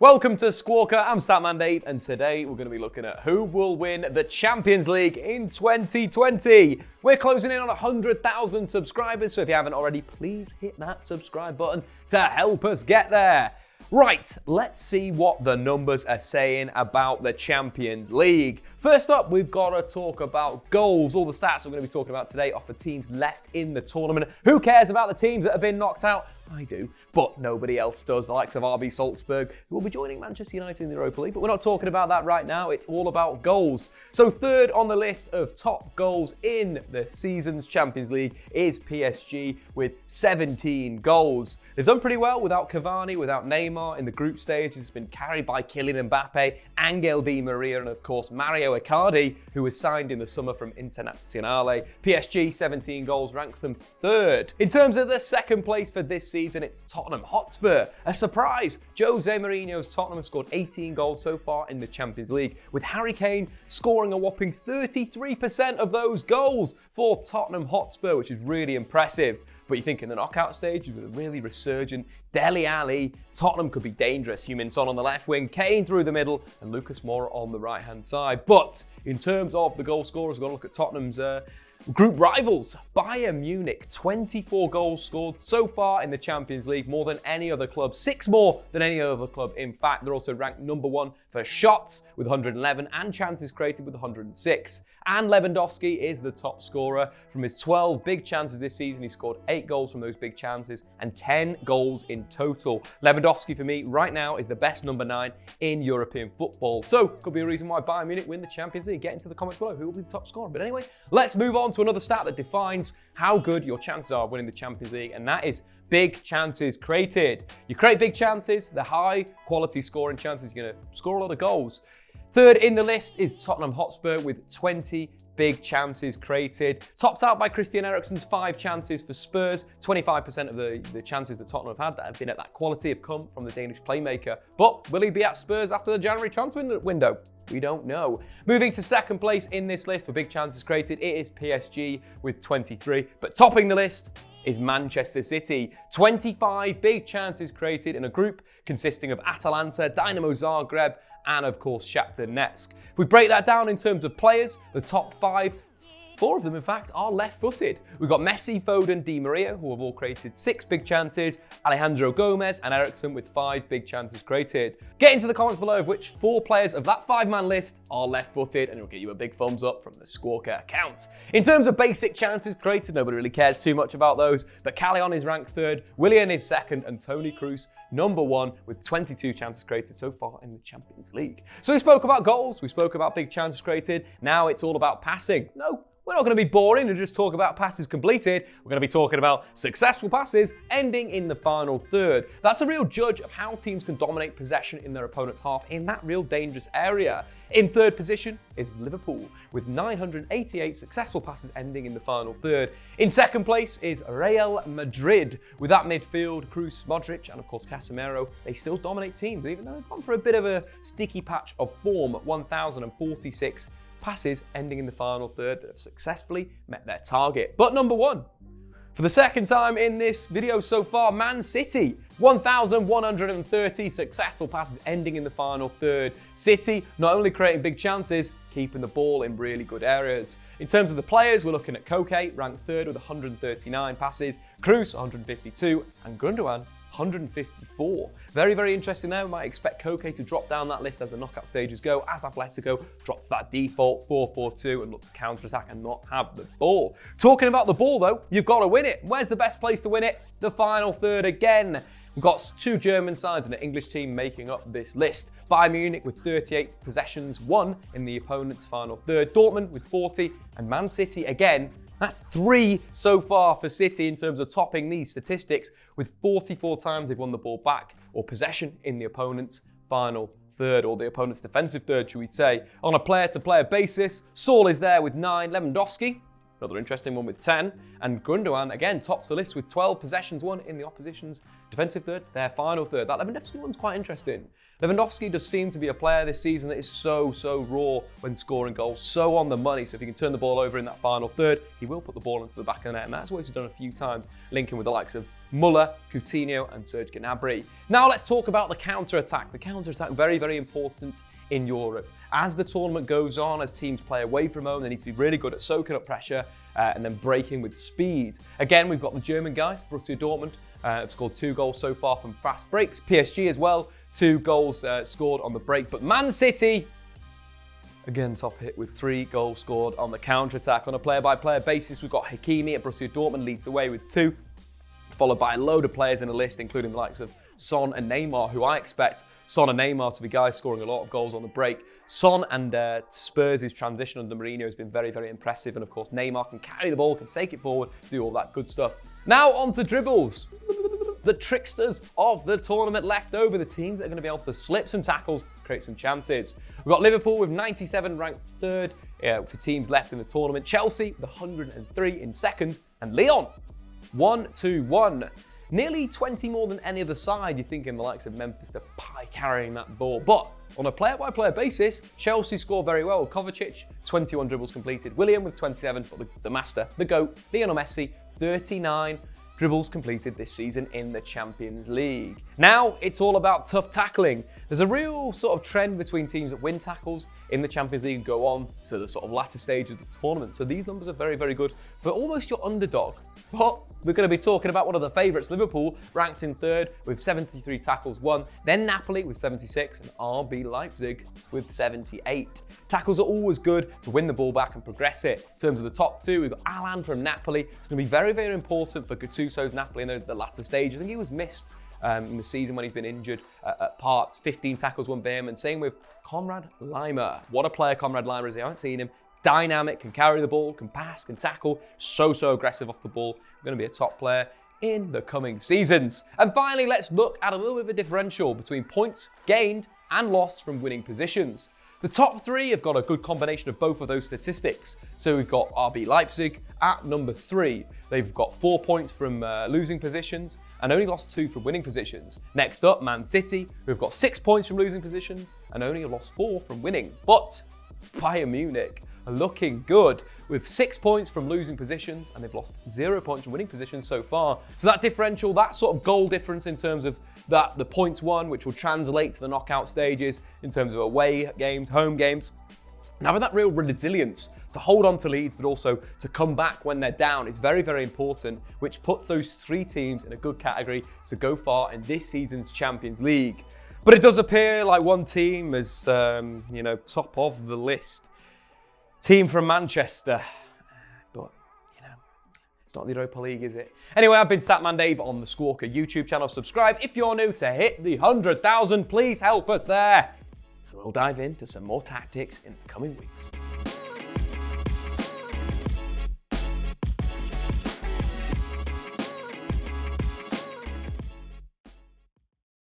Welcome to Squawka, I'm Statman Dave, and today we're going to be looking at who will win the Champions League in 2020. We're closing in on 100,000 subscribers, so if you haven't already, please hit that subscribe button to help us get there. Right, let's see what the numbers are saying about the Champions League. First up, we've got to talk about goals. All the stats we're going to be talking about today are for teams left in the tournament. Who cares about the teams that have been knocked out? I do, but nobody else does. The likes of RB Salzburg, who will be joining Manchester United in the Europa League, but we're not talking about that right now. It's all about goals. So third on the list of top goals in the season's Champions League is PSG with 17 goals. They've done pretty well without Cavani, without Neymar in the group stage. It's been carried by Kylian Mbappe, Angel Di Maria, and of course Mario Icardi, who was signed in the summer from Internazionale. PSG 17 goals ranks them third. In terms of the second place for this season, it's Tottenham Hotspur. A surprise, Jose Mourinho's Tottenham have scored 18 goals so far in the Champions League, with Harry Kane scoring a whopping 33% of those goals for Tottenham Hotspur, which is really impressive. But you think in the knockout stage, with a really resurgent Dele Alli, Tottenham could be dangerous. Heung-min Son on the left wing, Kane through the middle, and Lucas Moura on the right-hand side. But in terms of the goal scorers, we've got to look at Tottenham's group rivals. Bayern Munich, 24 goals scored so far in the Champions League, more than any other club, 6 more than any other club. In fact, they're also ranked number 1 for shots with 111 and chances created with 106. And Lewandowski is the top scorer. From his 12 big chances this season, he scored 8 goals from those big chances and 10 goals in total. Lewandowski, for me, right now is the best number 9 in European football. So, could be a reason why Bayern Munich win the Champions League. Get into the comments below who will be the top scorer. But anyway, let's move on to another stat that defines how good your chances are of winning the Champions League, and that is big chances created. You create big chances, the high quality scoring chances, you're going to score a lot of goals. Third in the list is Tottenham Hotspur with 20 big chances created. Topped out by Christian Eriksen's 5 chances for Spurs. 25% of the chances that Tottenham have had that have been at that quality have come from the Danish playmaker. But will he be at Spurs after the January transfer window? We don't know. Moving to second place in this list for big chances created, it is PSG with 23. But topping the list is Manchester City. 25 big chances created in a group consisting of Atalanta, Dynamo Zagreb, and of course Shakhtar Donetsk. If we break that down in terms of players, the top 5, 4 of them in fact, are left-footed. We've got Messi, Foden, Di Maria, who have all created 6 big chances, Alejandro Gomez and Eriksen with 5 big chances created. Get into the comments below of which 4 players of that 5-man list are left-footed, and it'll get you a big thumbs up from the Squawka account. In terms of basic chances created, nobody really cares too much about those, but Callion is ranked 3rd, Willian is 2nd, and Toni Kroos number 1 with 22 chances created so far in the Champions League. So we spoke about goals, we spoke about big chances created, now it's all about passing. No, we're not going to be boring and just talk about passes completed. We're going to be talking about successful passes ending in the final third. That's a real judge of how teams can dominate possession in their opponent's half in that real dangerous area. In third position is Liverpool with 988 successful passes ending in the final third. In second place is Real Madrid with that midfield, Kroos, Modric, and of course Casemiro. They still dominate teams, even though they've gone for a bit of a sticky patch of form at 1,046 passes ending in the final third that have successfully met their target. But number 1, for the second time in this video so far, Man City, 1,130 successful passes ending in the final third. City not only creating big chances, keeping the ball in really good areas. In terms of the players, we're looking at Koke, ranked 3rd with 139 passes, Kroos 152, and Gundogan 154. Very, very interesting there. We might expect Koke to drop down that list as the knockout stages go, as Atlético drop to that default 4-4-2 and look to counter-attack and not have the ball. Talking about the ball though, you've got to win it. Where's the best place to win it? The final third again. We've got 2 German sides and an English team making up this list. Bayern Munich with 38 possessions won in the opponent's final third. Dortmund with 40, and Man City again. That's 3 so far for City in terms of topping these statistics, with 44 times they've won the ball back or possession in the opponent's final third, or the opponent's defensive third, should we say. On a player-to-player basis, Saul is there with 9, Lewandowski, another interesting one with 10, and Gundogan again tops the list with 12 possessions won in the opposition's defensive third, their final third. That Lewandowski one's quite interesting. Lewandowski does seem to be a player this season that is so raw when scoring goals, so on the money. So if he can turn the ball over in that final third, he will put the ball into the back of the net, and that's what he's done a few times, linking with the likes of Muller, Coutinho, and Serge Gnabry. Now let's talk about the counter-attack. The counter-attack, very, very important in Europe. As the tournament goes on, as teams play away from home, they need to be really good at soaking up pressure and then breaking with speed. Again, we've got the German guys, Borussia Dortmund, have scored 2 goals so far from fast breaks. PSG as well, 2 goals scored on the break. But Man City, again, top hit with 3 goals scored on the counter-attack. On a player-by-player basis, we've got Hakimi at Borussia Dortmund leads the way with 2, followed by a load of players in the list, including the likes of Son and Neymar, who I expect Son and Neymar to be guys scoring a lot of goals on the break. Son and Spurs' transition under Mourinho has been very, very impressive. And of course, Neymar can carry the ball, can take it forward, do all that good stuff. Now on to Dribbles. The tricksters of the tournament left over, the teams that are going to be able to slip some tackles, create some chances. We've got Liverpool with 97, ranked 3rd for teams left in the tournament. Chelsea with 103 in 2nd. And Lyon, 1-2-1. Nearly 20 more than any other side, you're thinking the likes of Memphis Depay carrying that ball. But on a player-by-player basis, Chelsea score very well. Kovacic, 21 dribbles completed. William with 27, but the master, the GOAT, Lionel Messi, 39 dribbles completed this season in the Champions League. Now, it's all about tough tackling. There's a real sort of trend between teams that win tackles in the Champions League and go on to the sort of latter stage of the tournament. So these numbers are very, very good for almost your underdog. But we're going to be talking about one of the favourites, Liverpool, ranked in 3rd with 73 tackles won. Then Napoli with 76 and RB Leipzig with 78. Tackles are always good to win the ball back and progress it. In terms of the top 2, we've got Alan from Napoli. It's going to be very, very important for Gattuso's Napoli in the latter stage. I think he was missed in the season when he's been injured at parts. 15 tackles won by him, and same with Konrad Laimer. What a player Konrad Laimer is. I haven't seen him. Dynamic, can carry the ball, can pass, can tackle. So aggressive off the ball. Going to be a top player in the coming seasons. And finally, let's look at a little bit of a differential between points gained and lost from winning positions. The top 3 have got a good combination of both of those statistics. So we've got RB Leipzig at number 3. They've got 4 points from losing positions and only lost 2 from winning positions. Next up, Man City, who've got 6 points from losing positions and only lost 4 from winning. But Bayern Munich are looking good with 6 points from losing positions and they've lost 0 points from winning positions so far. So that differential, that sort of goal difference in terms of the points won, which will translate to the knockout stages in terms of away games, home games. Now with that real resilience to hold on to leads, but also to come back when they're down is very, very important, which puts those 3 teams in a good category to go far in this season's Champions League. But it does appear like one team is, top of the list. Team from Manchester. But, it's not the Europa League, is it? Anyway, I've been Statman Dave on the Squawka YouTube channel. Subscribe if you're new to hit the 100,000. Please help us there. And we'll dive into some more tactics in the coming weeks.